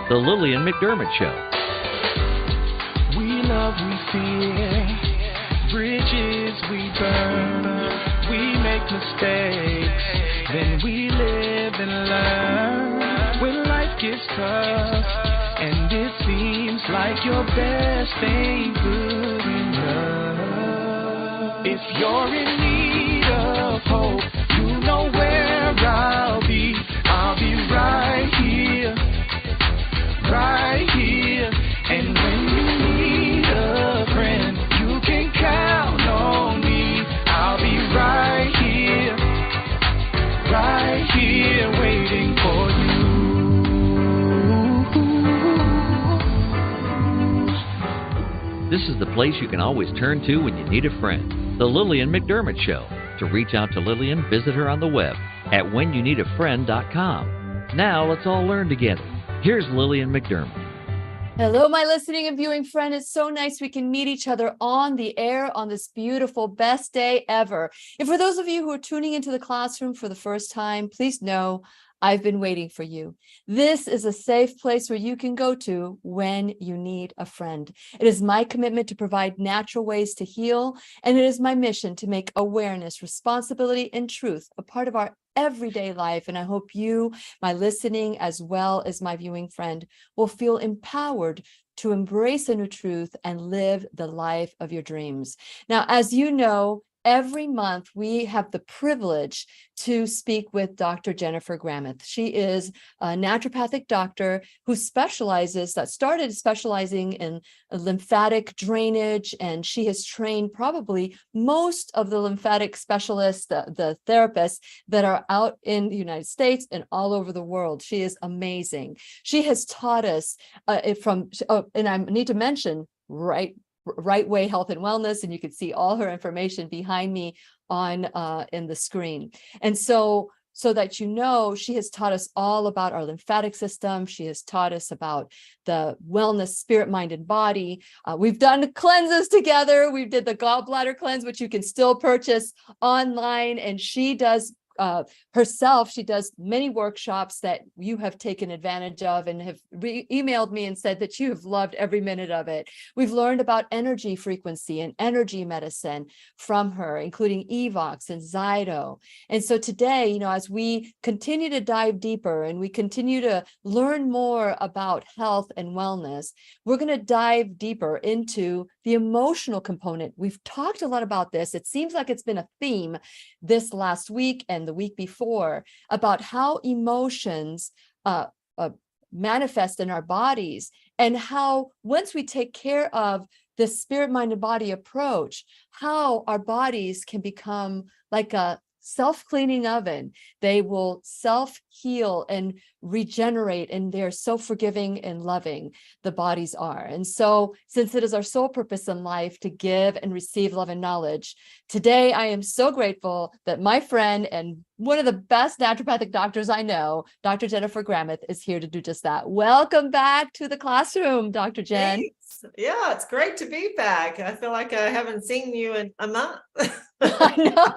The Lillian McDermott Show. We love, we fear, bridges we burn, we make mistakes, then we live and learn. When life gets tough, and it seems like your best ain't good enough. If you're in need of hope, you know where I'll be. I'll be right here, right here. And when you need a friend, you can count on me. I'll be right here, waiting for you. This is the place you can always turn to when you need a friend. The Lillian McDermott Show. To reach out to Lillian, visit her on the web at whenyouneedafriend.com. Now let's all learn together. Here's Lillian McDermott. Hello, my listening and viewing friend. It's so nice we can meet each other on the air on this beautiful best day ever. And for those of you who are tuning into the classroom for the first time, please know I've been waiting for you. This is a safe place where you can go to when you need a friend. It is my commitment to provide natural ways to heal, and it is my mission to make awareness, responsibility, and truth a part of our everyday life. And I hope you, my listening, as well as my viewing friend, will feel empowered to embrace a new truth and live the life of your dreams. Now, as you know, every month we have the privilege to speak with Dr. Jennifer Gramith. She is a naturopathic doctor who started specializing in lymphatic drainage, and she has trained probably most of the lymphatic specialists, the therapists that are out in the United States and all over the world. She is amazing. She has taught us and I need to mention, Rightway Health and Wellness, and you can see all her information behind me on in the screen. And so that you know, she has taught us all about our lymphatic system. She has taught us about the wellness, spirit, mind, and body. We've done cleanses together. We did the gallbladder cleanse, which you can still purchase online, and she does herself. She does many workshops that you have taken advantage of and have emailed me and said that you have loved every minute of it. We've learned about energy frequency and energy medicine from her, including EVOX and ZYTO. And so today, as we continue to dive deeper and we continue to learn more about health and wellness, we're going to dive deeper into the emotional component. We've talked a lot about this. It seems like it's been a theme this last week and the week before about how emotions manifest in our bodies, and how once we take care of the spirit, mind, and body approach, how our bodies can become like a self-cleaning oven. They will self-heal and regenerate, and they're so forgiving and loving, the bodies are. And so, since it is our sole purpose in life to give and receive love and knowledge, today I am so grateful that my friend and one of the best naturopathic doctors I know, Dr. Jennifer Gramith, is here to do just that. Welcome back to the classroom, Dr. Jen. Thanks. Yeah, it's great to be back. I feel like I haven't seen you in a month. I know.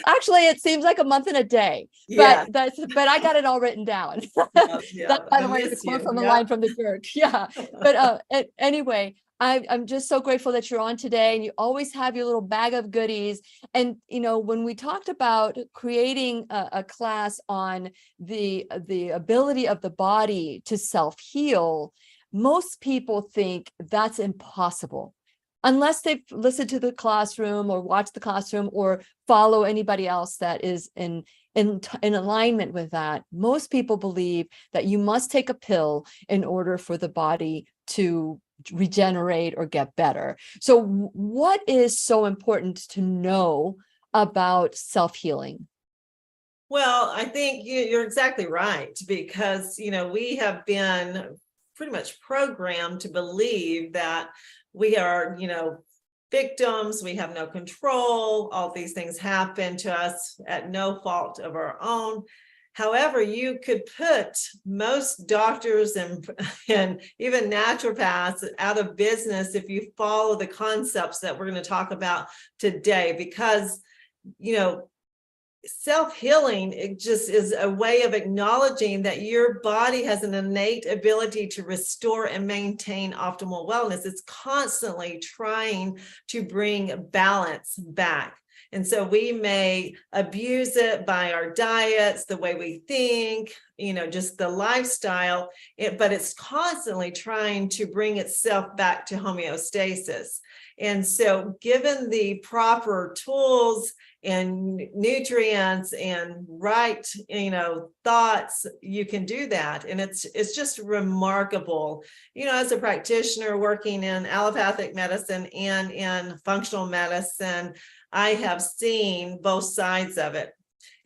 Actually, it seems like a month and a day, but I got it all written down. That, by the way, is a quote from a line from the church. Yeah. But anyway, I'm just so grateful that you're on today, and you always have your little bag of goodies. And, when we talked about creating a class on the ability of the body to self-heal, most people think that's impossible. Unless they've listened to the classroom or watched the classroom or follow anybody else that is in alignment with that, most people believe that you must take a pill in order for the body to regenerate or get better. So what is so important to know about self-healing? Well, I think you're exactly right, because, we have been pretty much programmed to believe that we are, victims, we have no control, all these things happen to us at no fault of our own. However, you could put most doctors and even naturopaths out of business if you follow the concepts that we're going to talk about today, because, self-healing, it just is a way of acknowledging that your body has an innate ability to restore and maintain optimal wellness. It's constantly trying to bring balance back. And so we may abuse it by our diets, the way we think, just the lifestyle, but it's constantly trying to bring itself back to homeostasis. And so given the proper tools and nutrients and right, thoughts, you can do that. And it's just remarkable, as a practitioner working in allopathic medicine and in functional medicine, I have seen both sides of it.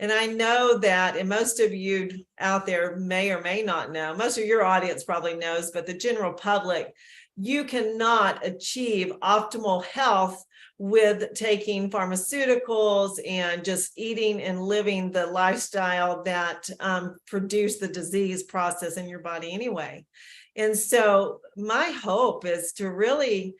And I know that, and most of you out there may or may not know, most of your audience probably knows, but the general public, you cannot achieve optimal health with taking pharmaceuticals and just eating and living the lifestyle that produce the disease process in your body anyway. And so my hope is to really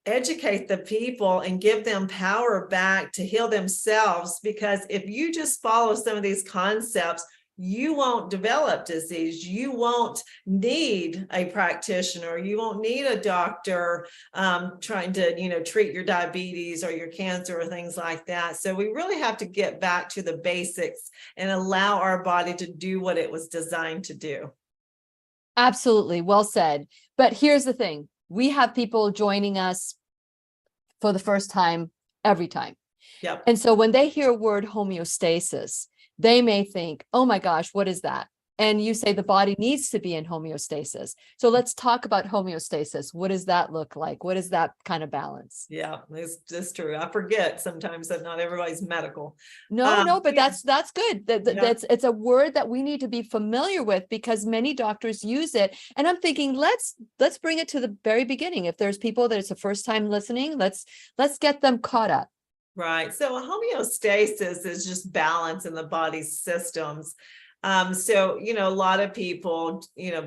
educate the people and give them power back to heal themselves, because if you just follow some of these concepts, you won't develop disease. You won't need a practitioner. You won't need a doctor trying to, treat your diabetes or your cancer or things like that. So we really have to get back to the basics and allow our body to do what it was designed to do. Absolutely. Well said. But here's the thing. We have people joining us for the first time every time. Yep. And so when they hear word homeostasis, they may think, oh my gosh, what is that? And you say the body needs to be in homeostasis. So let's talk about homeostasis. What does that look like? What is that kind of balance? Yeah, it's true. I forget sometimes that not everybody's medical. No, but that's good. It's a word that we need to be familiar with, because many doctors use it. And I'm thinking, let's bring it to the very beginning. If there's people that it's the first time listening, let's get them caught up. Right. So homeostasis is just balance in the body's systems. So, a lot of people,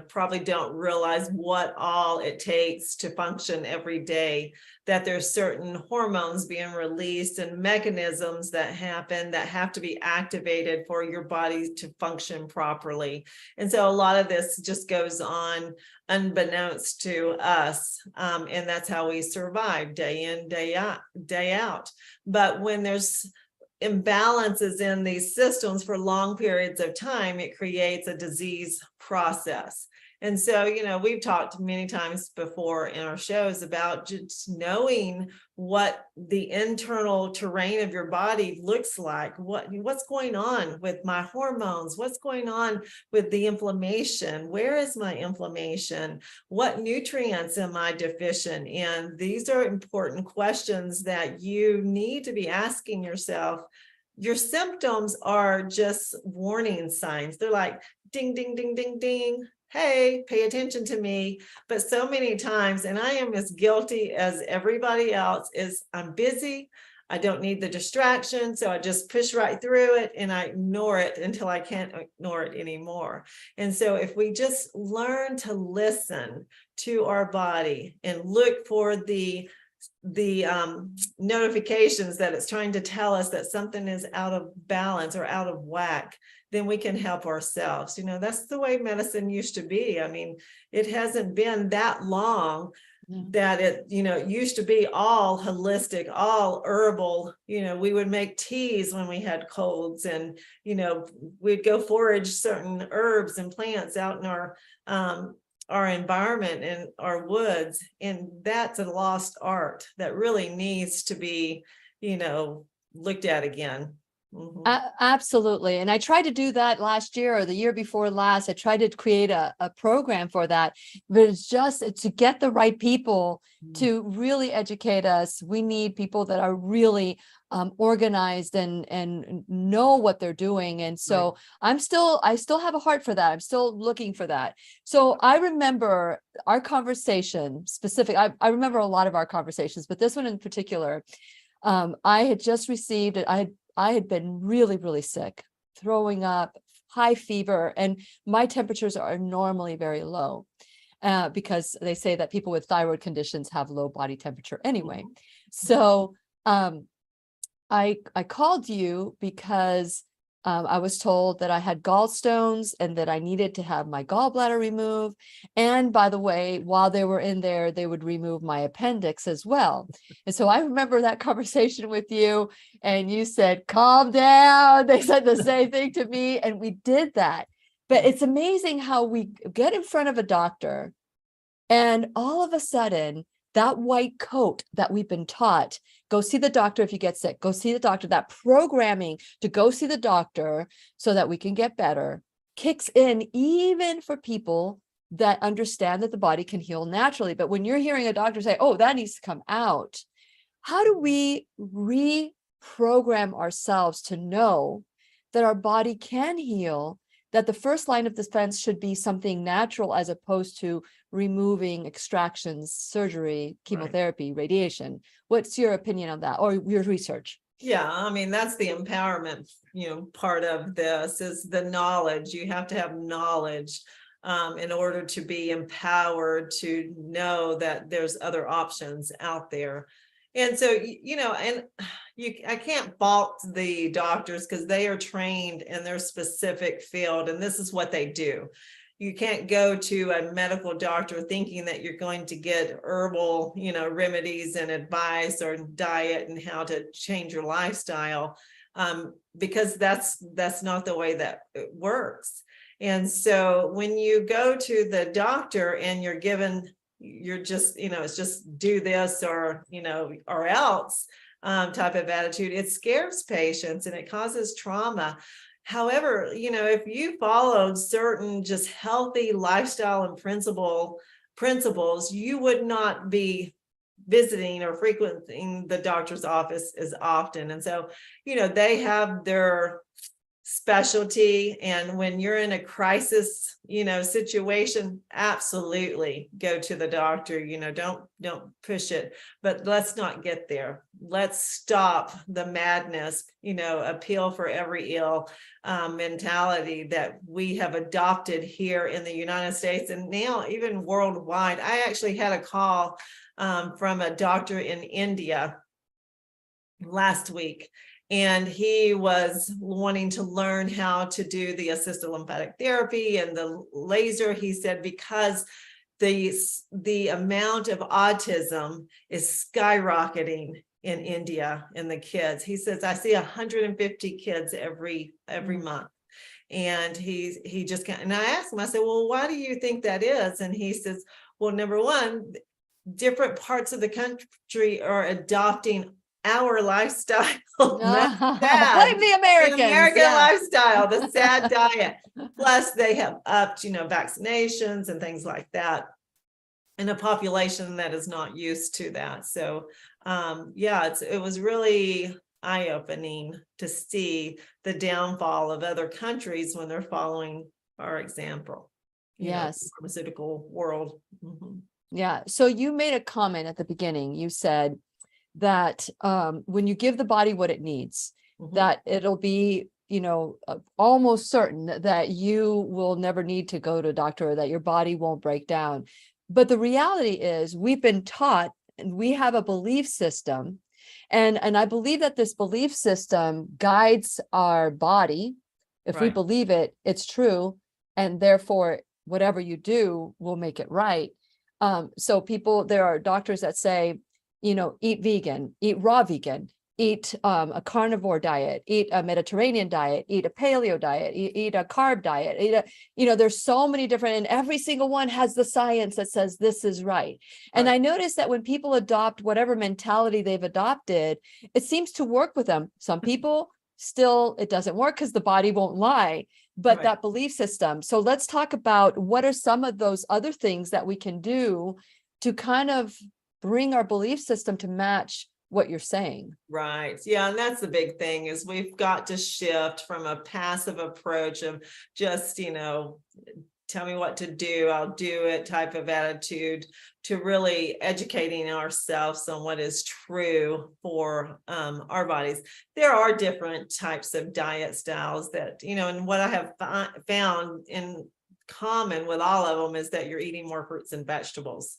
probably don't realize what all it takes to function every day, that there's certain hormones being released and mechanisms that happen that have to be activated for your body to function properly. And so a lot of this just goes on unbeknownst to us. And that's how we survive day in, day out. But when there's imbalances in these systems for long periods of time, it creates a disease process. And so, we've talked many times before in our shows about just knowing what the internal terrain of your body looks like, what's going on with my hormones, what's going on with the inflammation, where is my inflammation, what nutrients am I deficient in? These are important questions that you need to be asking yourself. Your symptoms are just warning signs. They're like, ding, ding, ding, ding, ding. Hey, pay attention to me. But so many times, and I am as guilty as everybody else, is I'm busy. I don't need the distraction. So I just push right through it and I ignore it until I can't ignore it anymore. And so if we just learn to listen to our body and look for the notifications that it's trying to tell us that something is out of balance or out of whack, then we can help ourselves. That's the way medicine used to be. I mean, it hasn't been that long that it used to be all holistic, all herbal. We would make teas when we had colds, and we'd go forage certain herbs and plants out in our environment and our woods. And that's a lost art that really needs to be, looked at again. Mm-hmm. Absolutely. And I tried to do that last year or the year before last. I tried to create a program for that, but it's just to get the right people to really educate us. We need people that are really organized and know what they're doing. And so I still have a heart for that. I'm still looking for that. So I remember our conversation specific. I remember a lot of our conversations, but this one in particular, I had just received it. I had been really, really sick, throwing up, high fever, and my temperatures are normally very low because they say that people with thyroid conditions have low body temperature anyway. So I called you because I was told that I had gallstones and that I needed to have my gallbladder removed. And by the way, while they were in there, they would remove my appendix as well. And so I remember that conversation with you, and you said, calm down. They said the same thing to me, and we did that. But it's amazing how we get in front of a doctor, and all of a sudden, that white coat that we've been taught, go see the doctor if you get sick, go see the doctor, that programming to go see the doctor so that we can get better, kicks in even for people that understand that the body can heal naturally. But when you're hearing a doctor say, oh, that needs to come out, how do we reprogram ourselves to know that our body can heal, that the first line of defense should be something natural as opposed to removing extractions, surgery, chemotherapy, radiation? What's your opinion on that, or your research? Yeah, I mean, that's the empowerment, part of this is the knowledge. You have to have knowledge in order to be empowered to know that there's other options out there. And so, I can't fault the doctors because they are trained in their specific field, and this is what they do. You can't go to a medical doctor thinking that you're going to get herbal, remedies and advice or diet and how to change your lifestyle, because that's not the way that it works. And so when you go to the doctor and you're given, you're just, it's just do this or, or else type of attitude, it scares patients and it causes trauma. However, if you followed certain just healthy lifestyle and principles, you would not be visiting or frequenting the doctor's office as often. And so, they have their specialty. And when you're in a crisis, situation, absolutely go to the doctor, don't push it, but let's not get there. Let's stop the madness, appeal for every ill mentality that we have adopted here in the United States and now even worldwide. I actually had a call from a doctor in India last week. And he was wanting to learn how to do the assisted lymphatic therapy and the laser. He said, because the amount of autism is skyrocketing in India in the kids. He says, I see 150 kids every month. And he just can't. And I asked him, I said, well, why do you think that is? And he says, well, number one, different parts of the country are adopting our lifestyle. Blame the Americans. The American lifestyle, the sad diet. Plus they have upped, vaccinations and things like that in a population that is not used to that. So it was really eye-opening to see the downfall of other countries when they're following our example. Yes. Pharmaceutical world. Mm-hmm. Yeah. So you made a comment at the beginning. You said that when you give the body what it needs, that it'll be, almost certain that you will never need to go to a doctor, or that your body won't break down. But the reality is we've been taught, and we have a belief system. And I believe that this belief system guides our body. If we believe it, it's true. And therefore, whatever you do will make it right. So there are doctors that say, eat vegan, eat raw vegan, eat a carnivore diet, eat a Mediterranean diet, eat a paleo diet, eat a carb diet, there's so many different, and every single one has the science that says this is right. And I noticed that when people adopt whatever mentality they've adopted, it seems to work with them. Some people still, it doesn't work because the body won't lie, but that belief system. So let's talk about what are some of those other things that we can do to kind of bring our belief system to match what you're saying. Right. Yeah. And that's the big thing is we've got to shift from a passive approach of just, tell me what to do, I'll do it type of attitude, to really educating ourselves on what is true for our bodies. There are different types of diet styles that, and what I have found in common with all of them is that you're eating more fruits and vegetables.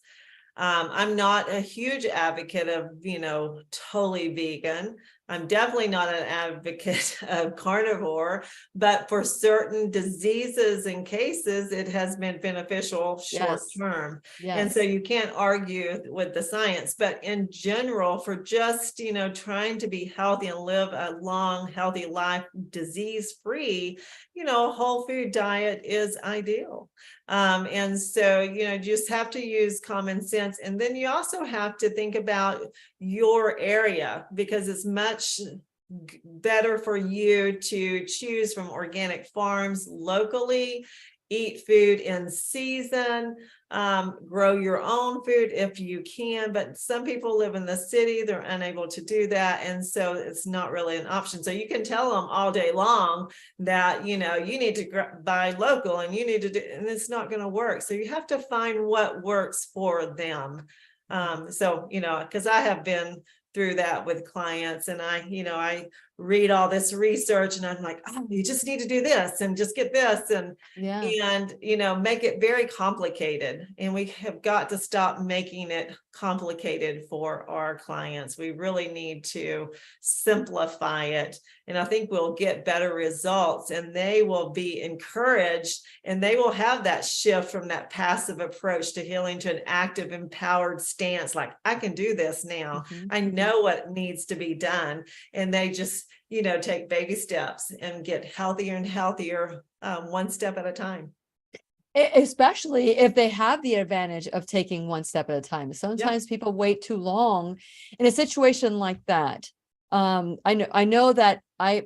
I'm not a huge advocate of, totally vegan. I'm definitely not an advocate of carnivore, but for certain diseases and cases, it has been beneficial short Yes. term. And Yes. so you can't argue with the science, but in general, for just, trying to be healthy and live a long, healthy life, disease free, a whole food diet is ideal. And so, just have to use common sense. And then you also have to think about your area, because it's much better for you to choose from organic farms locally, eat food in season, grow your own food if you can. But some people live in the city, they're unable to do that. And so it's not really an option. So you can tell them all day long that, you need to buy local and you need to do, and it's not going to work. So you have to find what works for them. Because I have been through that with clients, and I read all this research and I'm like, oh, you just need to do this and just get this and make it very complicated. And we have got to stop making it complicated for our clients. We really need to simplify it. And I think we'll get better results, and they will be encouraged, and they will have that shift from that passive approach to healing to an active, empowered stance. Like, I can do this now. I know what needs to be done. And they just, take baby steps and get healthier and healthier, one step at a time. Especially if they have the advantage of taking one step at a time. Sometimes people wait too long in a situation like that. I know that I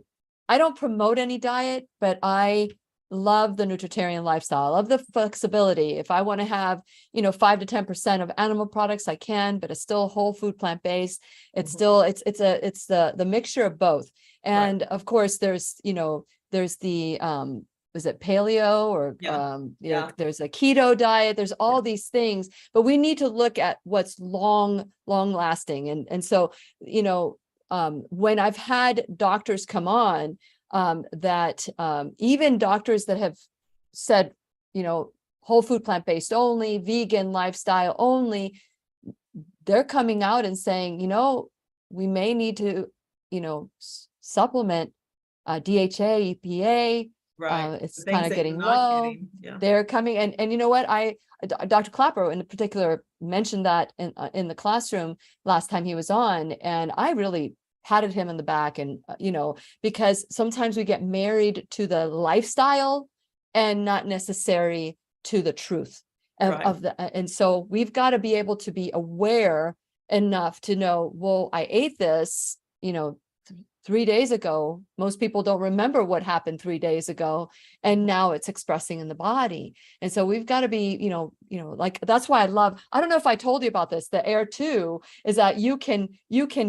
don't promote any diet, but I love the nutritarian lifestyle. I love the flexibility. If I want to have, 5 to 10% of animal products, I can, but it's still whole food, plant-based. It's still, it's the mixture of both. And of course there's the, is it paleo or, there's a keto diet, there's all these things, but we need to look at what's long lasting. And so, when I've had doctors come on, that even doctors that have said, whole food, plant-based only, vegan lifestyle only, they're coming out and saying, we may need to, supplement DHA, EPA. It's kind of getting low. They're coming, and you know what? Dr. Clapper in particular mentioned that in the classroom last time he was on, and I really patted him in the back, and because sometimes we get married to the lifestyle and not necessary to the truth of the, and so we've got to be able to be aware enough to know, well, I ate this, 3 days ago. Most people don't remember what happened 3 days ago, and now it's expressing in the body. And so we've got to be, like, that's why I don't know if I told you about this, the Air 2 is that you can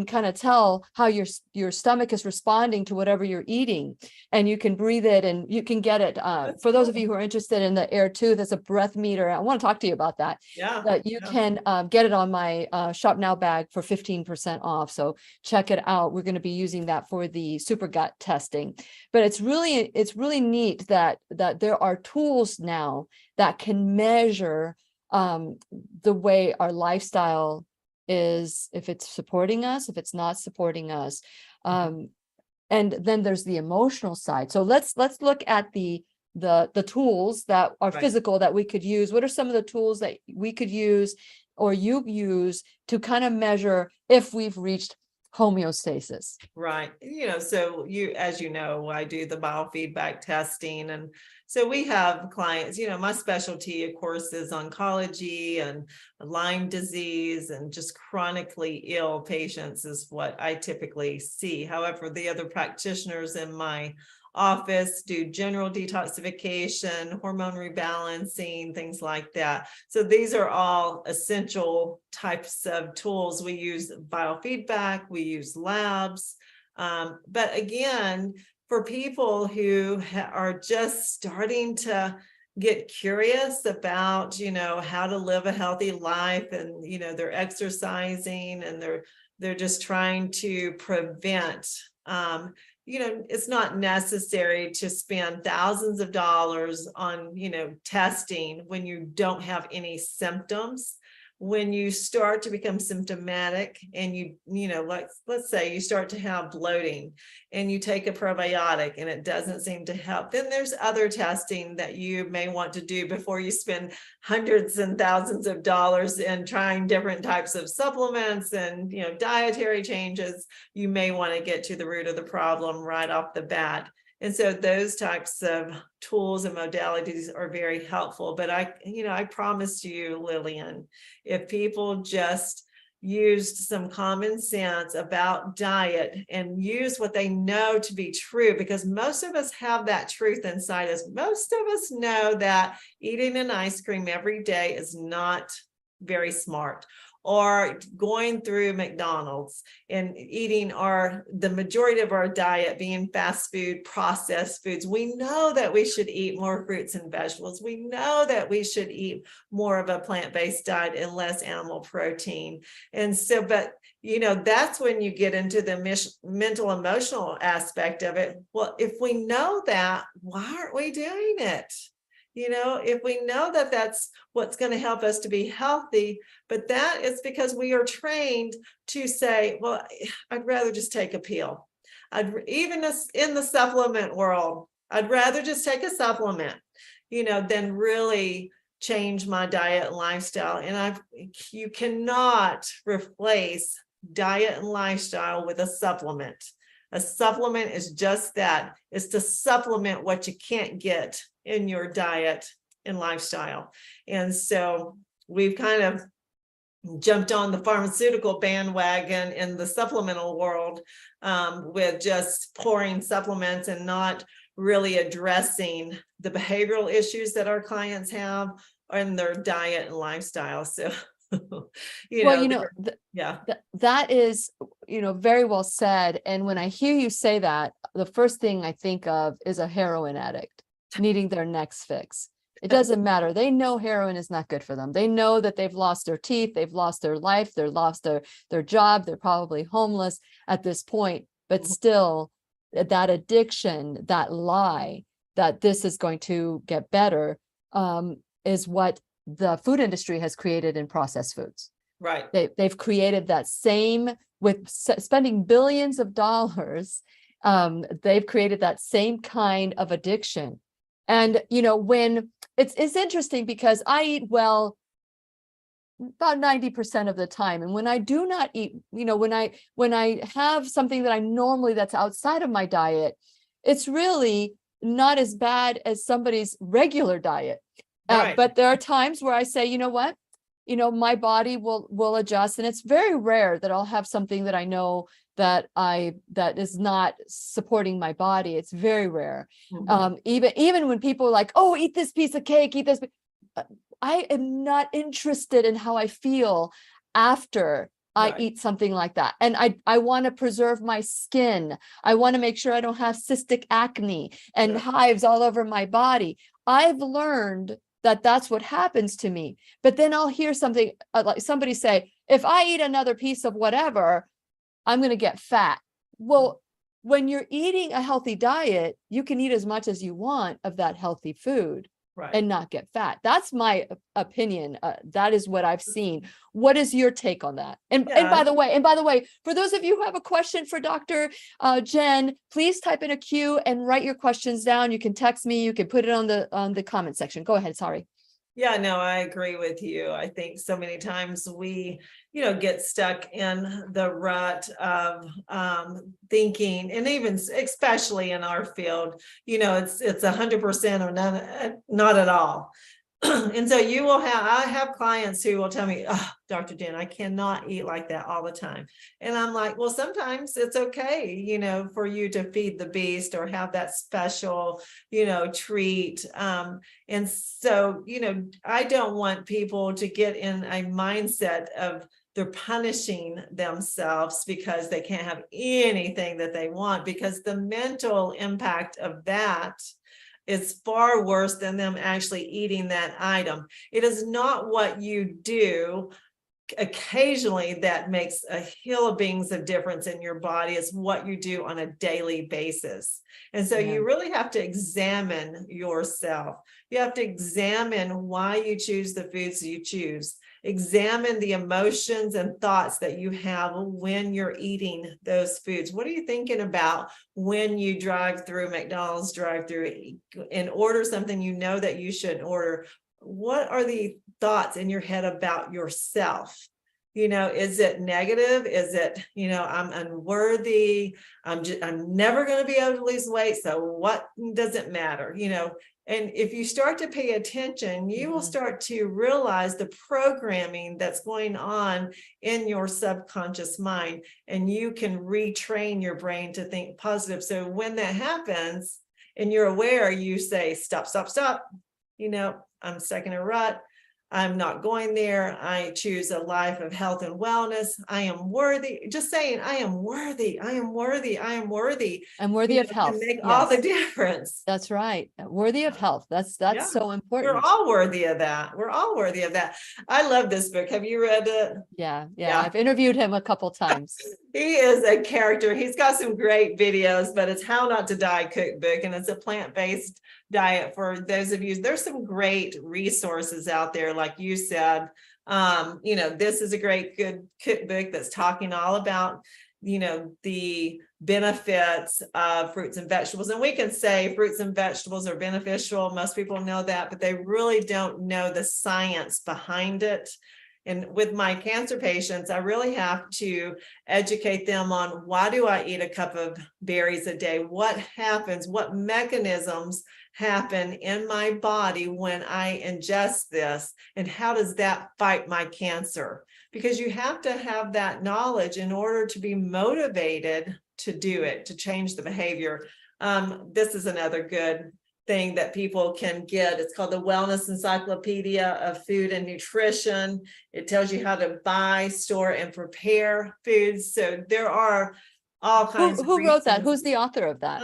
kind of tell how your stomach is responding to whatever you're eating, and you can breathe it, and you can get it. For those of you who are interested in the Air 2, there's a breath meter. I want to talk to you about that. That you can get it on my Shop Now bag for 15% off. So check it out. We're going to be using that for the super gut testing. But it's really neat that there are tools now that can measure the way our lifestyle is, if it's supporting us, if it's not supporting us. And then there's the emotional side. So let's look at the tools that are physical that we could use. What are some of the tools that we could use or you use to kind of measure if we've reached homeostasis? Right. So as I do the biofeedback testing. And so we have clients, my specialty, of course, is oncology and Lyme disease, and just chronically ill patients is what I typically see. However, the other practitioners in my office do general detoxification, hormone rebalancing, things like that. So these are all essential types of tools. We use biofeedback, we use labs. But again, for people who are just starting to get curious about, how to live a healthy life, and, they're exercising and they're just trying to prevent, it's not necessary to spend thousands of dollars on, testing when you don't have any symptoms. when you start to become symptomatic and you know, like, let's say you start to have bloating and you take a probiotic and it doesn't seem to help, then there's other testing that you may want to do before you spend hundreds and thousands of dollars in trying different types of supplements and, you know, dietary changes. You may want to get to the root of the problem right off the bat. And so those types of tools and modalities are very helpful. But I promised you, Lillian, if people just used some common sense about diet and use what they know to be true, because most of us have that truth inside us. Most of us know that eating an ice cream every day is not very smart, or going through McDonald's and eating the majority of our diet being fast food, processed foods. We know that we should eat more fruits and vegetables. We know that we should eat more of a plant-based diet and less animal protein. And so, but you know, that's when you get into the mental emotional aspect of it. Well, if we know that, why aren't we doing it? You know, if we know that that's what's going to help us to be healthy, but that is because we are trained to say, well, I'd rather just take a pill. Even in the supplement world, I'd rather just take a supplement, you know, than really change my diet and lifestyle. And you cannot replace diet and lifestyle with a supplement. A supplement is just that. It's to supplement what you can't get in your diet and lifestyle. And so we've kind of jumped on the pharmaceutical bandwagon in the supplemental world with just pouring supplements and not really addressing the behavioral issues that our clients have in their diet and lifestyle. So that is, very well said. And when I hear you say that, the first thing I think of is a heroin addict needing their next fix. It doesn't matter. They know heroin is not good for them. They know that they've lost their teeth, they've lost their life, they've lost their job, they're probably homeless at this point, but still that addiction, that lie that this is going to get better, is what the food industry has created in processed foods. Right. They've created that same, with spending billions of dollars. They've created that same kind of addiction. And, when it's interesting because I eat well about 90% of the time. And when I do not eat, when I have something that I normally that's outside of my diet, it's really not as bad as somebody's regular diet. Right. But there are times where I say, you know what, my body will adjust. And it's very rare that I'll have something that I know that is not supporting my body. It's very rare. Mm-hmm. Even when people are like, oh, eat this piece of cake, eat this. I am not interested in how I feel after I eat something like that. And I want to preserve my skin. I want to make sure I don't have cystic acne and hives all over my body. I've learned that that's what happens to me. But then I'll hear something like somebody say, if I eat another piece of whatever, I'm going to get fat. Well, when you're eating a healthy diet, you can eat as much as you want of that healthy food and not get fat. That's my opinion. That is what I've seen. What is your take on that? And by the way, for those of you who have a question for Dr. Jen, please type in a Q and write your questions down. You can text me. You can put it on the comment section. Go ahead. Sorry. Yeah, no, I agree with you. I think so many times we, get stuck in the rut of thinking, and even especially in our field, it's 100% or none, not at all. And so I have clients who will tell me, oh, Dr. Jen, I cannot eat like that all the time. And I'm like, well, sometimes it's okay, for you to feed the beast or have that special, treat. And so, I don't want people to get in a mindset of they're punishing themselves because they can't have anything that they want, because the mental impact of that is far worse than them actually eating that item. It is not what you do occasionally that makes a hill of beans of difference in your body is what you do on a daily basis. And so you really have to examine yourself. You have to examine why you choose the foods you choose. Examine the emotions and thoughts that you have when you're eating those foods. What are you thinking about when you drive through McDonald's drive-through and order something you know that you shouldn't order? What are the thoughts in your head about yourself? Is it negative? Is it, I'm unworthy? I'm never going to be able to lose weight. So what does it matter? And if you start to pay attention, you will start to realize the programming that's going on in your subconscious mind, and you can retrain your brain to think positive. So when that happens and you're aware, you say, stop, stop, stop. I'm stuck in a rut. I'm not going there. I choose a life of health and wellness. I am worthy. Just saying, I am worthy. I am worthy. I am worthy. I'm worthy of health. Can make all the difference. That's right. Worthy of health. That's so important. We're all worthy of that. We're all worthy of that. I love this book. Have you read it? Yeah. I've interviewed him a couple times. He is a character. He's got some great videos, but it's How Not to Die cookbook, and it's a plant-based diet for those of you. There's some great resources out there, like you said. This is a good cookbook that's talking all about, the benefits of fruits and vegetables. And we can say fruits and vegetables are beneficial. Most people know that, but they really don't know the science behind it. And with my cancer patients, I really have to educate them on, why do I eat a cup of berries a day? What happens? What mechanisms happen in my body when I ingest this? And how does that fight my cancer? Because you have to have that knowledge in order to be motivated to do it, to change the behavior. This is another good thing that people can get. It's called the Wellness Encyclopedia of Food and Nutrition. It tells you how to buy, store, and prepare foods. So there are all kinds of Who wrote that? Who's the author of that?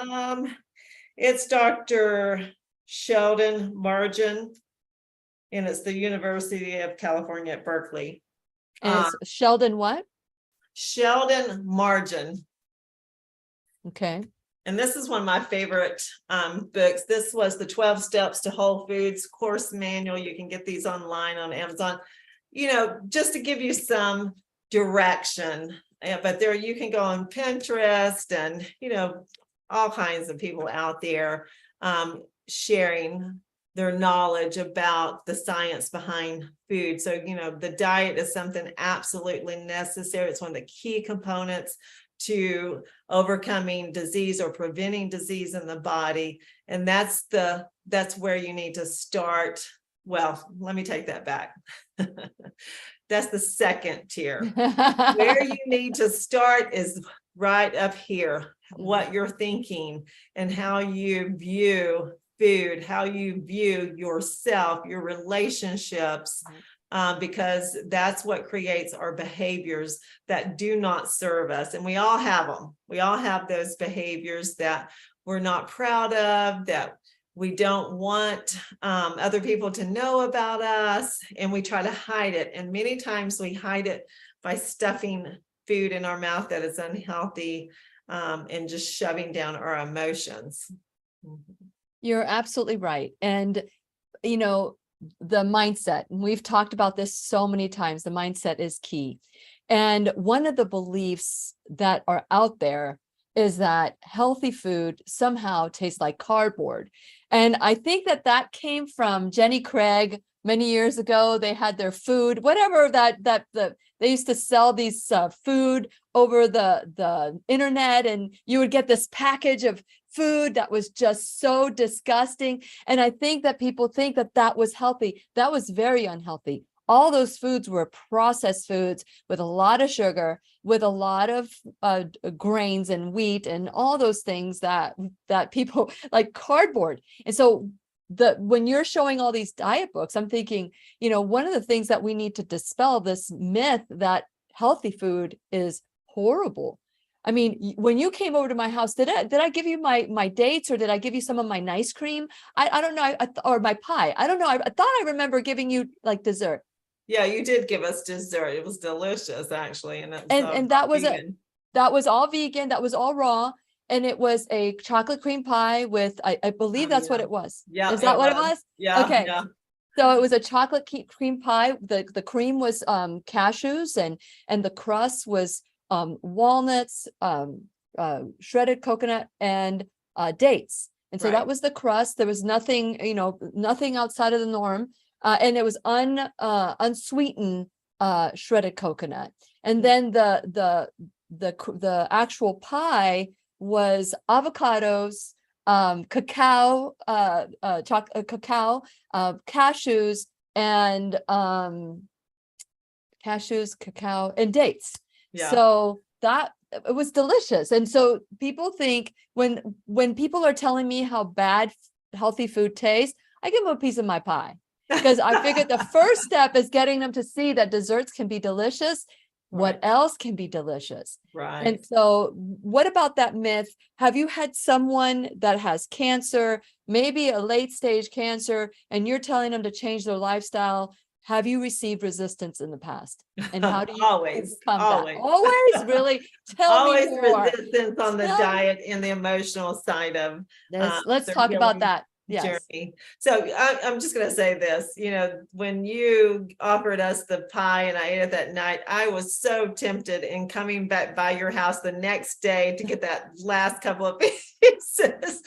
It's Dr. Sheldon Margin, and it's the University of California at Berkeley. And it's Sheldon what? Sheldon Margin. Okay. And this is one of my favorite books. This was the 12 Steps to Whole Foods course manual. You can get these online on Amazon, just to give you some direction. But there you can go on Pinterest and, all kinds of people out there sharing their knowledge about the science behind food. So, the diet is something absolutely necessary. It's one of the key components to overcoming disease or preventing disease in the body. And that's where you need to start. Well, let me take that back. That's the second tier. Where you need to start is right up here, what you're thinking and how you view food, how you view yourself, your relationships, because that's what creates our behaviors that do not serve us. And we all have them. We all have those behaviors that we're not proud of, that we don't want other people to know about us, and we try to hide it. And many times we hide it by stuffing food in our mouth that is unhealthy, and just shoving down our emotions. You're absolutely right. And, the mindset, and we've talked about this so many times, the mindset is key. And one of the beliefs that are out there is that healthy food somehow tastes like cardboard. And I think that came from Jenny Craig many years ago. They had their food, whatever they used to sell these food over the internet, and you would get this package of food that was just so disgusting. And I think that people think that was healthy. That was very unhealthy. All those foods were processed foods with a lot of sugar, with a lot of grains and wheat and all those things that people like cardboard. And so when you're showing all these diet books, I'm thinking, one of the things that we need to dispel this myth that healthy food is horrible. I mean, when you came over to my house, did I give you my dates, or did I give you some of my ice cream? I don't know, or my pie. I don't know. I thought I remember giving you like dessert. Yeah, you did give us dessert. It was delicious, actually, and that was vegan. that was all vegan. That was all raw, and it was a chocolate cream pie with I believe that's what Yeah. it was. Yeah, Is that what it was? Yeah, Okay. yeah. So it was a chocolate cream pie. The cream was cashews, and the crust was walnuts, shredded coconut, and dates. And so Right. that was the crust. There was nothing, nothing outside of the norm. And it was unsweetened shredded coconut. And then the actual pie was avocados, cacao, cacao, cashews, and cacao, and dates. Yeah. So that it was delicious. And so people think when people are telling me how bad healthy food tastes, I give them a piece of my pie, because I figured the first step is getting them to see that desserts can be delicious. What else can be delicious? Right. And so what about that myth? Have you had someone that has cancer, maybe a late stage cancer, and you're telling them to change their lifestyle? Have you received resistance in the past? And how do you always, overcome always, that? Always, really? Tell me more. Resistance on the diet and the emotional side of Let's their talk about healing that. Yes. journey. So I'm just going to say this, when you offered us the pie and I ate it that night, I was so tempted in coming back by your house the next day to get that last couple of pieces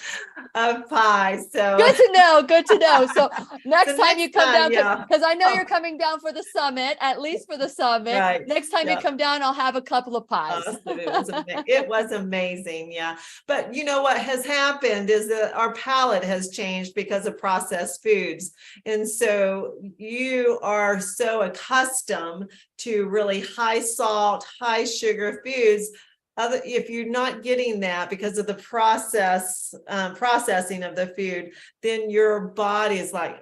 of pie. So good to know. Good to know. So next time you come down, yeah. because I know you're coming down for the summit, at least for the summit. Right. Next time you come down, I'll have a couple of pies. It was amazing. Yeah. But you know what has happened is that our palate has changed because of processed foods. And so you are so accustomed to really high salt, high sugar foods. If you're not getting that because of the processing of the food, then your body is like,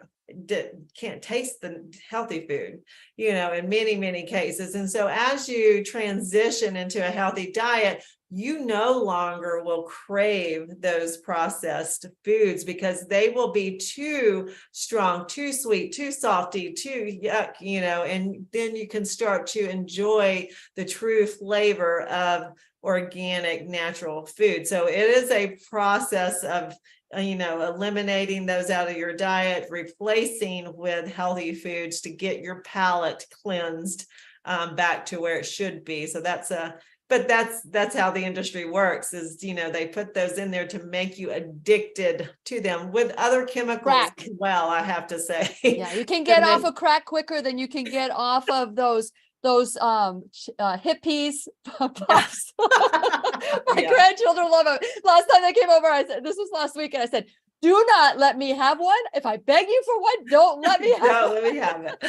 can't taste the healthy food, in many cases. And so as you transition into a healthy diet, you no longer will crave those processed foods because they will be too strong, too sweet, too salty, too yuck, and then you can start to enjoy the true flavor of organic, natural food. So it is a process of eliminating those out of your diet, replacing with healthy foods to get your palate cleansed back to where it should be. So that's how the industry works is, they put those in there to make you addicted to them with other chemicals Crack. as well, I have to say. Yeah, you can get off of crack quicker than you can get off of those hippies puffs. My grandchildren love them. Last time they came over, I said, this was last week, and I said, do not let me have one. If I beg you for one, don't let me have Don't let me have it.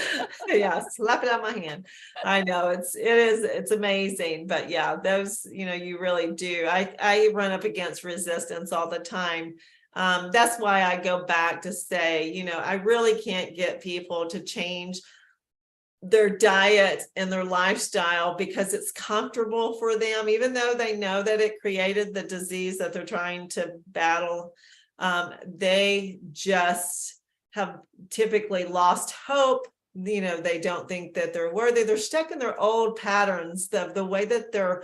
Yeah, slap it out my hand. I know it's amazing. But yeah, those, you really do. I run up against resistance all the time. That's why I go back to say, I really can't get people to change their diet and their lifestyle because it's comfortable for them, even though they know that it created the disease that they're trying to battle. They just have typically lost hope. They don't think that they're worthy. They're stuck in their old patterns, the way that their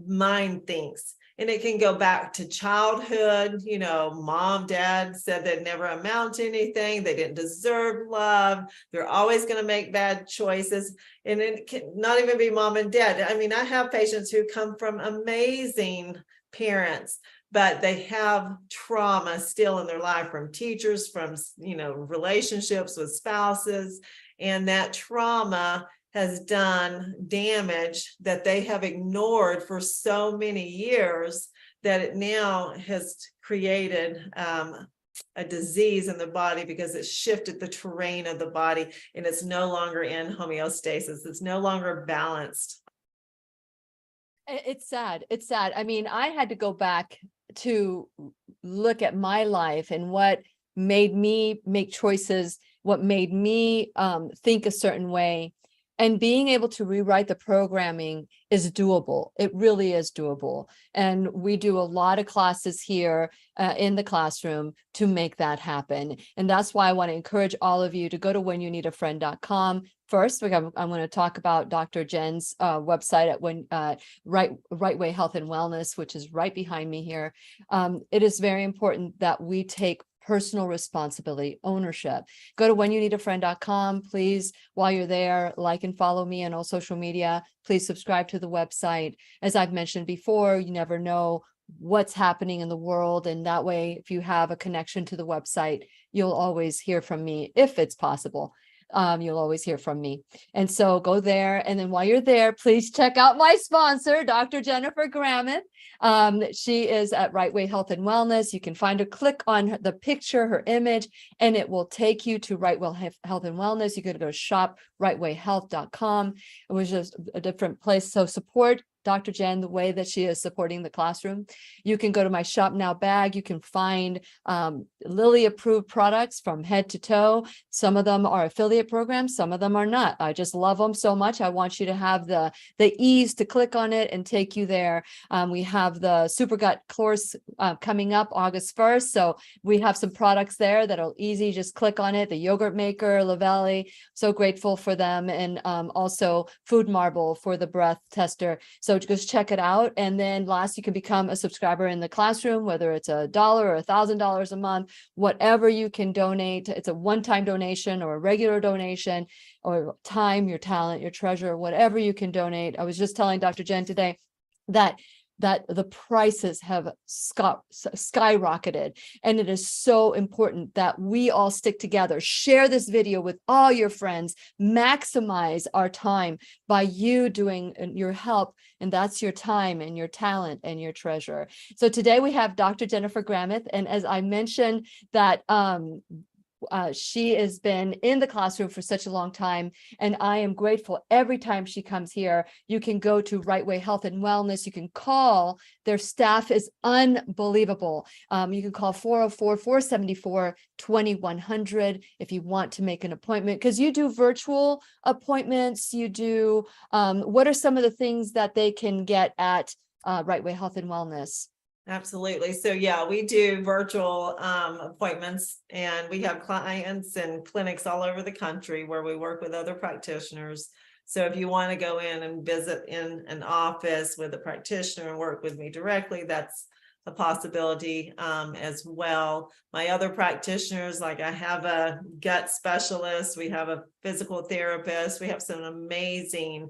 mind thinks. And it can go back to childhood. Mom, dad said they'd never amount to anything. They didn't deserve love. They're always going to make bad choices. And it can not even be mom and dad. I mean, I have patients who come from amazing parents, but they have trauma still in their life from teachers, from, relationships with spouses. And that trauma has done damage that they have ignored for so many years that it now has created a disease in the body because it shifted the terrain of the body and it's no longer in homeostasis. It's no longer balanced. It's sad. It's sad. I mean, I had to go back to look at my life and what made me make choices, what made me think a certain way. And being able to rewrite the programming is doable. It really is doable. And we do a lot of classes here in the classroom to make that happen. And that's why I want to encourage all of you to go to whenyounneedafriend.com. First, I'm going to talk about Dr. Jen's website at Rightway Health and Wellness, which is right behind me here. It is very important that we take personal responsibility, ownership. Go to whenyounneedafriend.com. Please, while you're there, like and follow me on all social media. Please subscribe to the website. As I've mentioned before, you never know what's happening in the world. And that way, if you have a connection to the website, you'll always hear from me if it's possible. You'll always hear from me. And so go there. And then while you're there, please check out my sponsor, Dr. Jennifer Gramith. She is at Rightway Health and Wellness. You can find her, click on the picture, her image, and it will take you to Rightway Health and Wellness. You could go to shop.rightwayhealth.com. It was just a different place. So support Dr. Jen the way that she is supporting the classroom. You can go to my Shop Now bag. You can find Lilly approved products from head to toe. Some of them are affiliate programs, some of them are not. I just love them so much. I want you to have the ease to click on it and take you there. We have the Super Gut course coming up August 1st. So we have some products there that are easy. Just click on it. The yogurt maker, Lavelli, so grateful for them. And also Food Marble for the breath tester. So just check it out. And then last, you can become a subscriber in the classroom, whether it's $1 or $1,000 a month, whatever you can donate. It's a one-time donation or a regular donation, or time, your talent, your treasure, whatever you can donate. I was just telling Dr. Jen today that the prices have skyrocketed. And it is so important that we all stick together, share this video with all your friends, maximize our time by you doing your help. And that's your time and your talent and your treasure. So today we have Dr. Jennifer Gramith. And as I mentioned that, she has been in the classroom for such a long time, and I am grateful every time she comes here. You can go to Rightway Health and Wellness. You can call. Their staff is unbelievable. You can call 404-474-2100 if you want to make an appointment, because you do virtual appointments. You do, what are some of the things that they can get at Rightway Health and Wellness? Absolutely. So yeah, we do virtual appointments, and we have clients and clinics all over the country where we work with other practitioners. So if you want to go in and visit in an office with a practitioner and work with me directly, that's a possibility as well. My other practitioners, like I have a gut specialist, we have a physical therapist, we have some amazing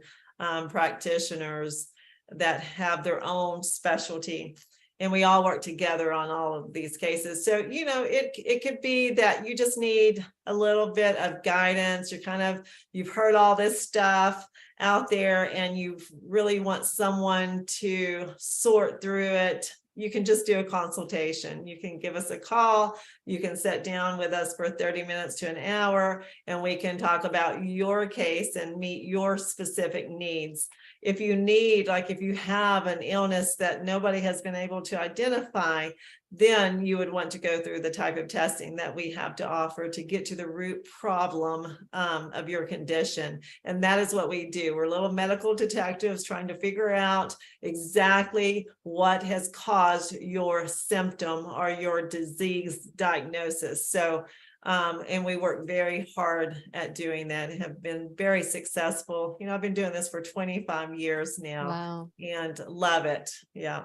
practitioners that have their own specialty. And we all work together on all of these cases. So, you know, it could be that you just need a little bit of guidance. You've heard all this stuff out there and you really want someone to sort through it. You can just do a consultation. You can give us a call. You can sit down with us for 30 minutes to an hour, and we can talk about your case and meet your specific needs. If you need, like if you have an illness that nobody has been able to identify, then you would want to go through the type of testing that we have to offer to get to the root problem of your condition. And that is what we do. We're little medical detectives trying to figure out exactly what has caused your symptom or your disease diagnosis. So and we work very hard at doing that and have been very successful. You know, I've been doing this for 25 years now. Wow. And love it. Yeah.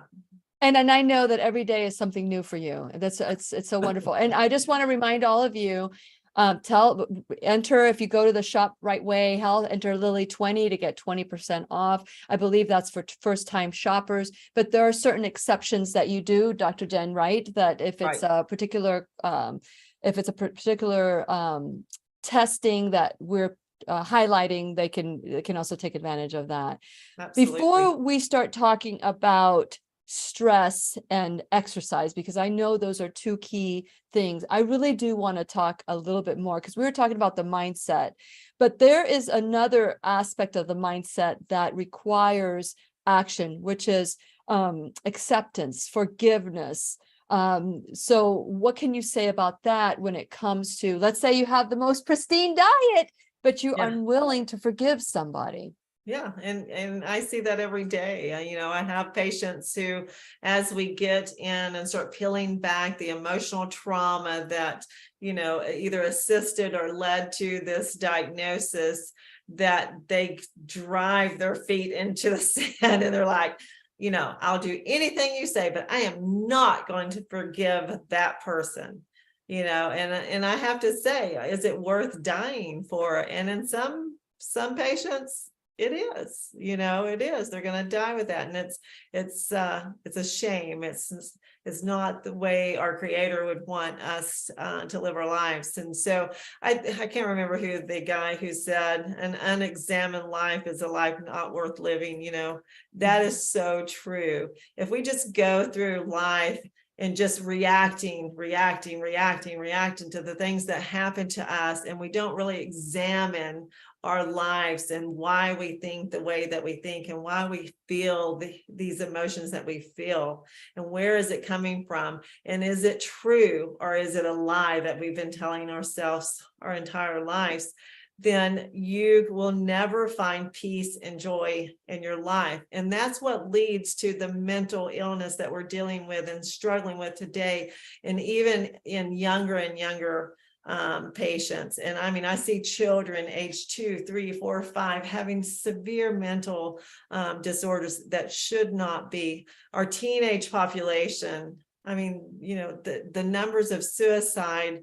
And I know that every day is something new for you. It's so wonderful. And I just want to remind all of you, enter, if you go to the shop Rightway Health, enter Lily 20 to get 20% off. I believe that's for first time shoppers, but there are certain exceptions that you do, Dr. Jen, right? That if it's a particular, testing that we're highlighting, they can also take advantage of that. Absolutely. Before we start talking about stress and exercise, because I know those are two key things, I really do want to talk a little bit more, because we were talking about the mindset, but there is another aspect of the mindset that requires action, which is acceptance, forgiveness. So what can you say about that when it comes to, let's say you have the most pristine diet, but you're Yeah. unwilling to forgive somebody. Yeah, and I see that every day. I have patients who, as we get in and start peeling back the emotional trauma that, either assisted or led to this diagnosis, that they drive their feet into the sand and they're like, I'll do anything you say, but I am not going to forgive that person. And I have to say, is it worth dying for? And in some patients, it is, it is. They're going to die with that. And it's a shame. It's not the way our Creator would want us to live our lives. And so I can't remember who the guy who said an unexamined life is a life not worth living. That is so true. If we just go through life and just reacting to the things that happen to us, and we don't really examine our lives and why we think the way that we think and why we feel these emotions that we feel, and where is it coming from, and is it true or is it a lie that we've been telling ourselves our entire lives, then you will never find peace and joy in your life. And that's what leads to the mental illness that we're dealing with and struggling with today, and even in younger and younger patients. And I see children age 2, 3, 4, 5 having severe mental disorders that should not be. Our teenage population, the numbers of suicide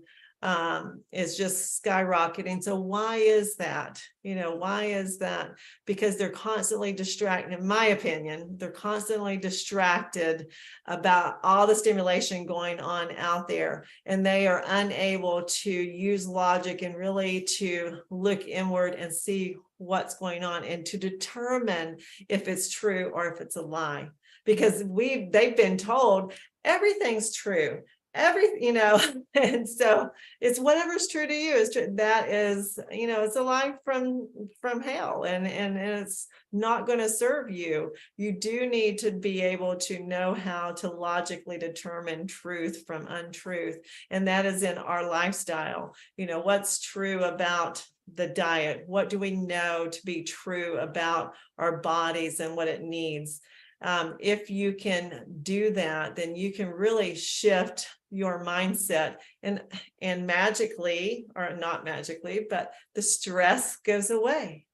is just skyrocketing. So why is that? Why is that? Because they're constantly distracted. In my opinion, they're constantly distracted about all the stimulation going on out there, and they are unable to use logic and really to look inward and see what's going on and to determine if it's true or if it's a lie. Because they've been told everything's true. And so it's whatever's true to you is true. That is, it's a lie from hell, and it's not going to serve you. You do need to be able to know how to logically determine truth from untruth, and that is in our lifestyle. What's true about the diet? What do we know to be true about our bodies and what it needs? If you can do that, then you can really shift your mindset, and magically, or not magically, but the stress goes away.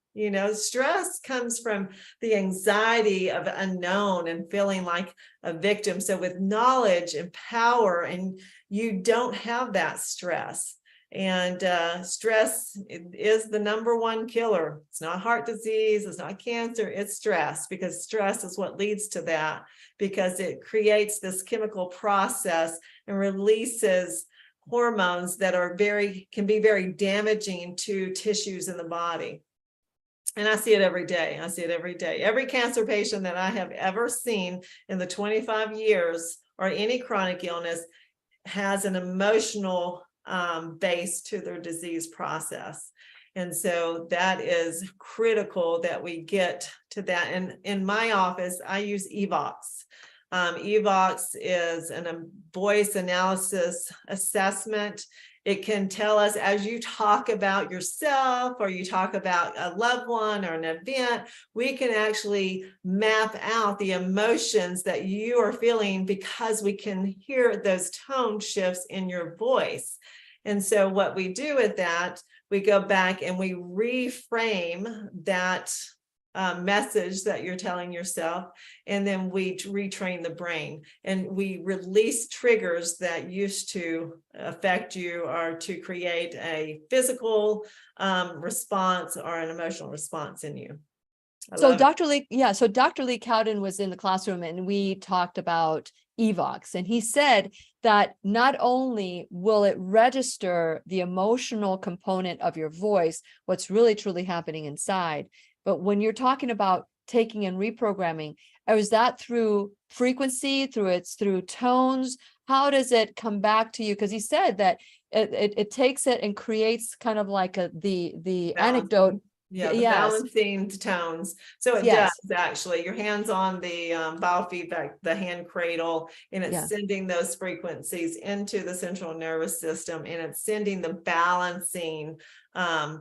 Stress comes from the anxiety of unknown and feeling like a victim. So with knowledge and power, and you don't have that stress. And stress is the number one killer. It's not heart disease, it's not cancer, it's stress, because stress is what leads to that, because it creates this chemical process and releases hormones that can be very damaging to tissues in the body. And I see it every day. Every cancer patient that I have ever seen in the 25 years, or any chronic illness, has an emotional base to their disease process. And so that is critical that we get to that. And in my office, I use EVOX. EVOX is a voice analysis assessment. It can tell us, as you talk about yourself or you talk about a loved one or an event, we can actually map out the emotions that you are feeling, because we can hear those tone shifts in your voice. And so what we do with that, we go back and we reframe that message that you're telling yourself, and then we retrain the brain, and we release triggers that used to affect you or to create a physical response or an emotional response in you. So Dr. Lee Cowden was in the classroom, and we talked about EVOX, and he said that not only will it register the emotional component of your voice, what's really truly happening inside, but when you're talking about taking and reprogramming, is that through frequency, through tones? How does it come back to you? Because he said that it takes it and creates kind of like the anecdote. Yeah, the Yes. balancing tones. So it Yes. does actually. Your hands on the biofeedback, the hand cradle, and it's Yeah. sending those frequencies into the central nervous system, and it's sending the balancing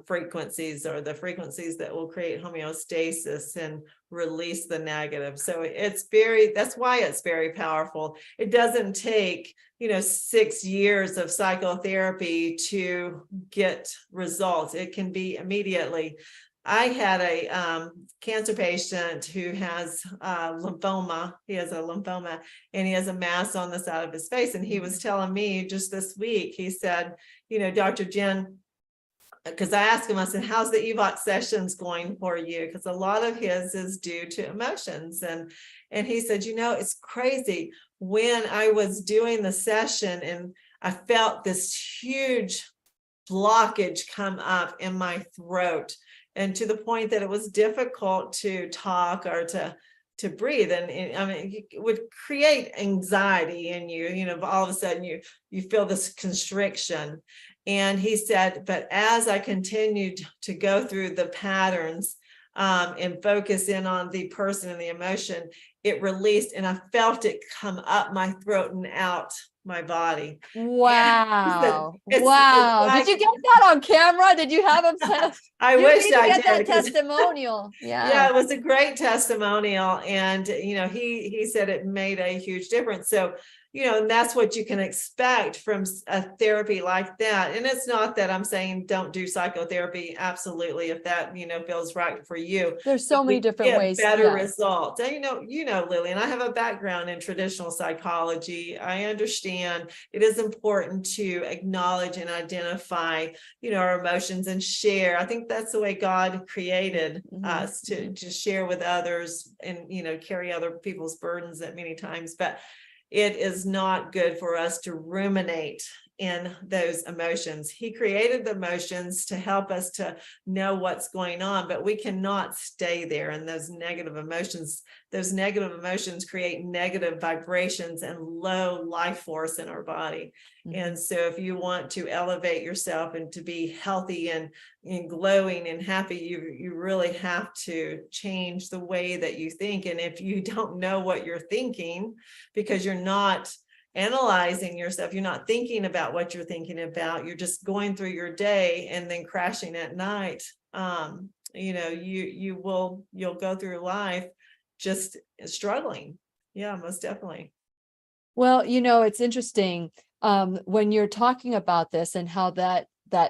frequencies, or the frequencies that will create homeostasis and release the negative. So that's why it's very powerful. It doesn't take 6 years of psychotherapy to get results. It can be immediately. I had a cancer patient who has lymphoma. He has a lymphoma, and he has a mass on the side of his face. And he was telling me just this week, he said, Dr. Jen, because I asked him, I said, how's the EVOX sessions going for you? Because a lot of his is due to emotions. And he said, it's crazy. When I was doing the session and I felt this huge blockage come up in my throat, and to the point that it was difficult to talk or to breathe. And I mean, it would create anxiety in you, all of a sudden you feel this constriction. And he said, but as I continued to go through the patterns and focus in on the person and the emotion, it released, and I felt it come up my throat and out my body. Wow. It's Wow. like, did you get that on camera? Did you have him send I you wish need to I get did. that because- testimonial. Yeah. Yeah, it was a great testimonial. And, he said it made a huge difference. So, and that's what you can expect from a therapy like that. And it's not that I'm saying don't do psychotherapy. Absolutely. If that, feels right for you. There's so many different Get ways. better Yeah. results. And Lillian, I have a background in traditional psychology. I understand it is important to acknowledge and identify, our emotions and share. I think that's the way God created us to share with others and, carry other people's burdens at many times. But it is not good for us to ruminate in those emotions. He created the emotions to help us to know what's going on, but we cannot stay there in those negative emotions. Those negative emotions create negative vibrations and low life force in our body. And so if you want to elevate yourself and to be healthy and glowing and happy, you really have to change the way that you think. And if you don't know what you're thinking, because you're not analyzing yourself, you're not thinking about what you're thinking about, you're just going through your day and then crashing at night, you'll go through life just struggling. Yeah, most definitely. Well, it's interesting when you're talking about this and how that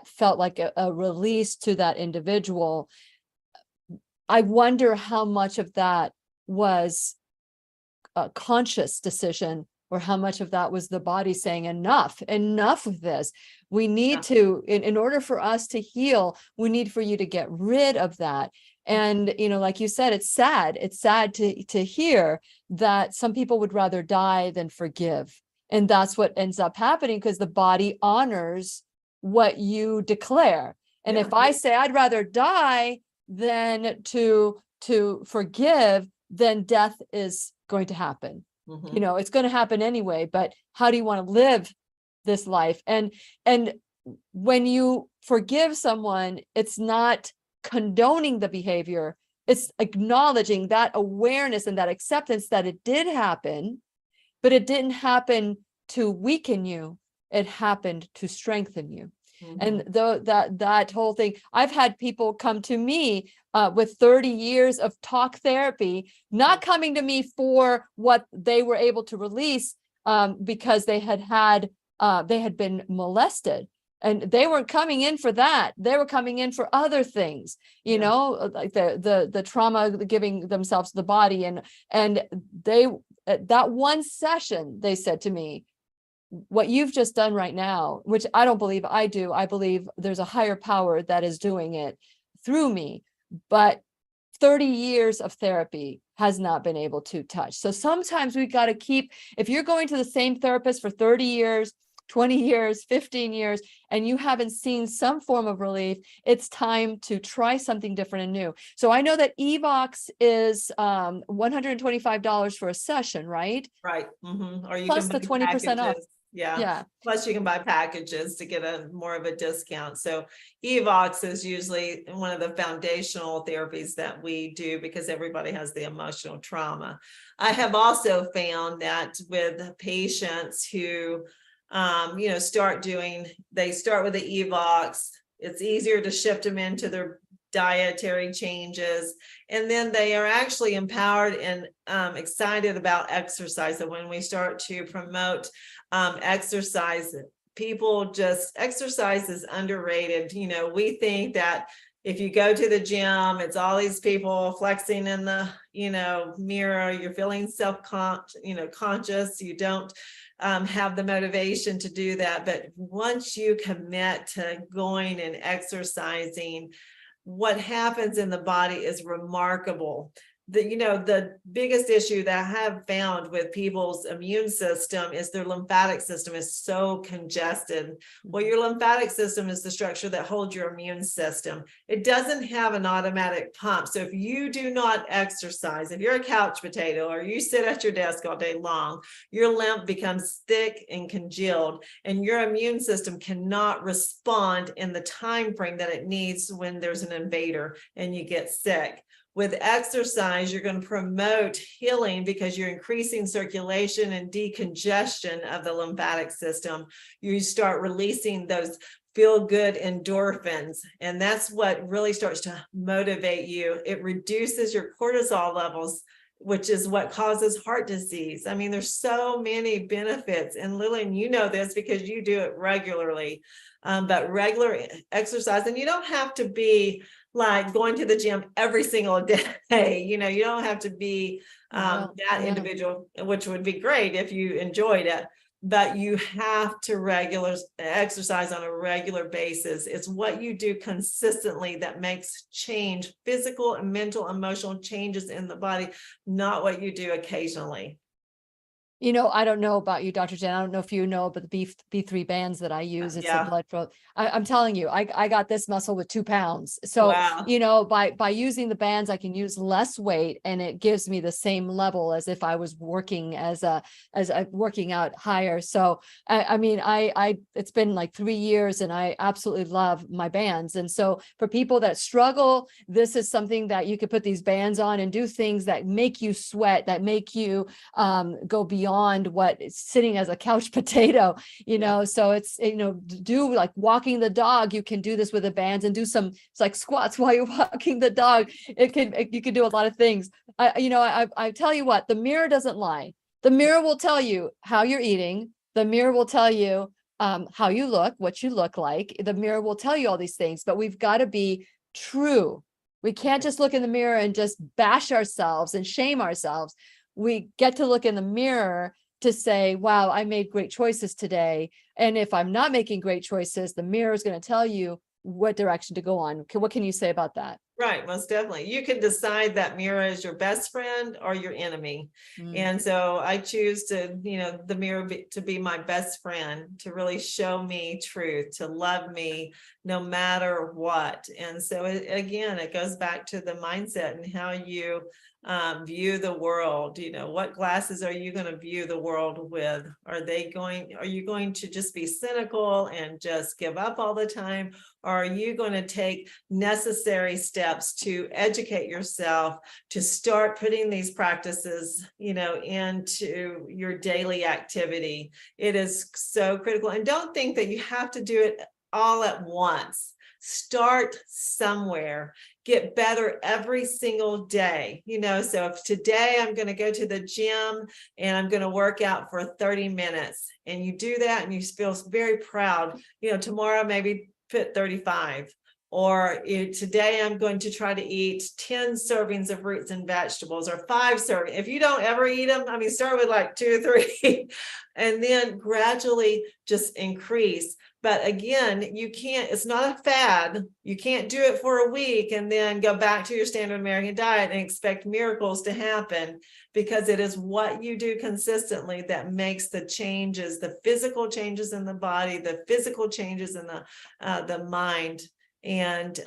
felt like a release to that individual. I wonder how much of that was a conscious decision, or how much of that was the body saying enough of this. We need to, in order for us to heal, we need for you to get rid of that. And, like you said, it's sad to hear that some people would rather die than forgive. And that's what ends up happening, because the body honors what you declare. And if I say I'd rather die than to forgive, then death is going to happen. It's going to happen anyway, but how do you want to live this life? And when you forgive someone, it's not condoning the behavior. It's acknowledging that awareness and that acceptance that it did happen, but it didn't happen to weaken you. It happened to strengthen you. And that whole thing, I've had people come to me with 30 years of talk therapy, not coming to me for what they were able to release because they had been molested. And they weren't coming in for that. They were coming in for other things, like the trauma giving themselves the body. And they, that one session, they said to me, what you've just done right now, which I don't believe I do. I believe there's a higher power that is doing it through me, but 30 years of therapy has not been able to touch. So sometimes we've got to keep, if you're going to the same therapist for 30 years, 20 years, 15 years, and you haven't seen some form of relief, it's time to try something different and new. So I know that EVOX is $125 for a session, right? Right. Or you Plus can the buy 20% off. packages. Yeah. Yeah. Plus you can buy packages to get a more of a discount. So EVOX is usually one of the foundational therapies that we do because everybody has the emotional trauma. I have also found that with patients who, they start with the EVOX, it's easier to shift them into their dietary changes, and then they are actually empowered and excited about exercise. So when we start to promote exercise, exercise is underrated. We think that if you go to the gym, it's all these people flexing in the mirror, you're feeling conscious, you don't have the motivation to do that. But once you commit to going and exercising, what happens in the body is remarkable. The biggest issue that I have found with people's immune system is their lymphatic system is so congested. Well, your lymphatic system is the structure that holds your immune system. It doesn't have an automatic pump. So if you do not exercise, if you're a couch potato or you sit at your desk all day long, your lymph becomes thick and congealed, and your immune system cannot respond in the time frame that it needs when there's an invader and you get sick. With exercise, you're going to promote healing because you're increasing circulation and decongestion of the lymphatic system. You start releasing those feel-good endorphins, and that's what really starts to motivate you. It reduces your cortisol levels, which is what causes heart disease. I mean, there's so many benefits. And Lillian, you know this because you do it regularly, but regular exercise, and you don't have to be like going to the gym every single day. You don't have to be that individual, which would be great if you enjoyed it, but you have to regular exercise on a regular basis. It's what you do consistently that makes change, physical and mental, emotional changes in the body, not what you do occasionally. I don't know about you, Dr. Jen. I don't know if you know, but the B3 bands that I use, it's a blood flow. I'm telling you, I got this muscle with 2 pounds. So, wow. By using the bands, I can use less weight, and it gives me the same level as if I was working as a working out higher. So, it's been like 3 years, and I absolutely love my bands. And so for people that struggle, this is something that you could put these bands on and do things that make you sweat, that make you go beyond what sitting as a couch potato, so it's, do like walking the dog. You can do this with the bands and do some like squats while you're walking the dog. You can do a lot of things. I tell you what, the mirror doesn't lie. The mirror will tell you how you're eating. The mirror will tell you how you look, what you look like. The mirror will tell you all these things, but we've got to be true. We can't just look in the mirror and just bash ourselves and shame ourselves. We get to look in the mirror to say, wow, I made great choices today. And if I'm not making great choices, the mirror is going to tell you what direction to go on. What can you say about that? Right, most definitely. You can decide that mirror is your best friend or your enemy. And so I choose to, the mirror to be my best friend, to really show me truth, to love me no matter what. And so it goes back to the mindset and how you view the world. What glasses are you going to view the world with? Are you going to just be cynical and just give up all the time? Or are you going to take necessary steps to educate yourself, to start putting these practices, into your daily activity? It is so critical. And don't think that you have to do it all at once. Start somewhere, get better every single day. So if today I'm going to go to the gym and I'm going to work out for 30 minutes, and you do that and you feel very proud, tomorrow maybe fit 35. Or today I'm going to try to eat 10 servings of fruits and vegetables, or 5 servings. If you don't ever eat them, start with like 2 or 3 and then gradually just increase. But again, it's not a fad. You can't do it for a week and then go back to your standard American diet and expect miracles to happen, because it is what you do consistently that makes the changes, the physical changes in the body, the physical changes in the mind. And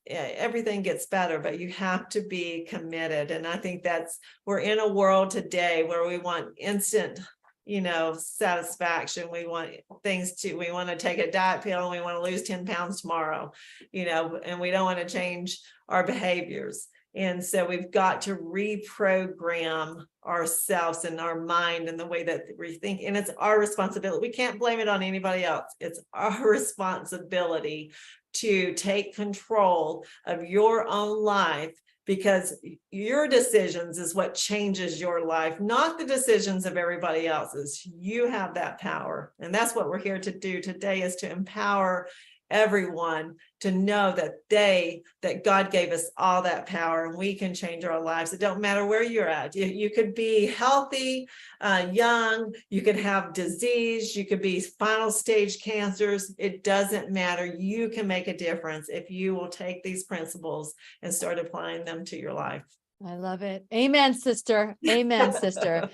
everything gets better, but you have to be committed. And I think we're in a world today where we want instant satisfaction. We want to take a diet pill and we want to lose 10 pounds tomorrow, and we don't want to change our behaviors. And so we've got to reprogram ourselves and our mind and the way that we think. And it's our responsibility. We can't blame it on anybody else. It's our responsibility to take control of your own life, because your decisions is what changes your life, not the decisions of everybody else's. You have that power. And that's what we're here to do today, is to empower everyone to know that God gave us all that power, and we can change our lives. It don't matter where you're at. You could be healthy, young, you could have disease, you could be final stage cancers. It doesn't matter. You can make a difference if you will take these principles and start applying them to your life. I love it. Amen, sister. Amen, sister.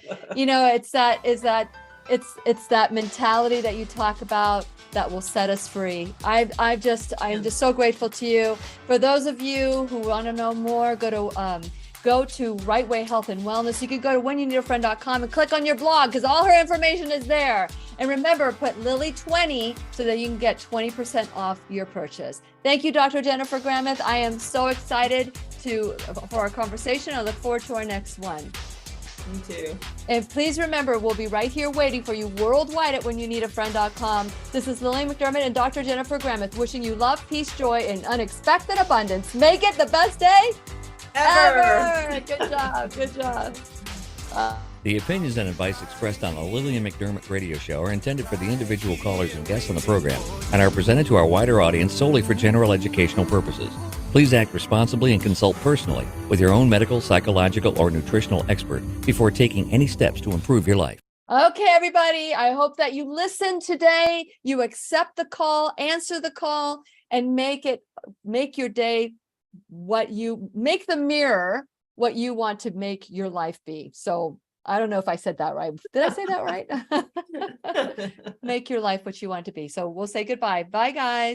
It's that mentality that you talk about that will set us free. I am just so grateful to you. For those of you who want to know more, go to Rightway Health and Wellness. You can go to whenyouneedafriend.com and click on your blog, because all her information is there. And remember, put Lily 20 so that you can get 20% off your purchase. Thank you, Dr. Jennifer Gramith. I am so excited for our conversation. I look forward to our next one. Me too. And please remember, we'll be right here waiting for you worldwide at whenyouneedafriend.com. This is Lillian McDermott and Dr. Jennifer Gramith wishing you love, peace, joy, and unexpected abundance. Make it the best day ever. Good job. Good job. The opinions and advice expressed on the Lillian McDermott radio show are intended for the individual callers and guests on the program and are presented to our wider audience solely for general educational purposes. Please act responsibly and consult personally with your own medical, psychological, or nutritional expert before taking any steps to improve your life. Okay, everybody. I hope that you listened today. You accept the call, answer the call, and make your day make the mirror what you want to make your life be. So I don't know if I said that right. Did I say that right? Make your life what you want to be. So we'll say goodbye. Bye, guys.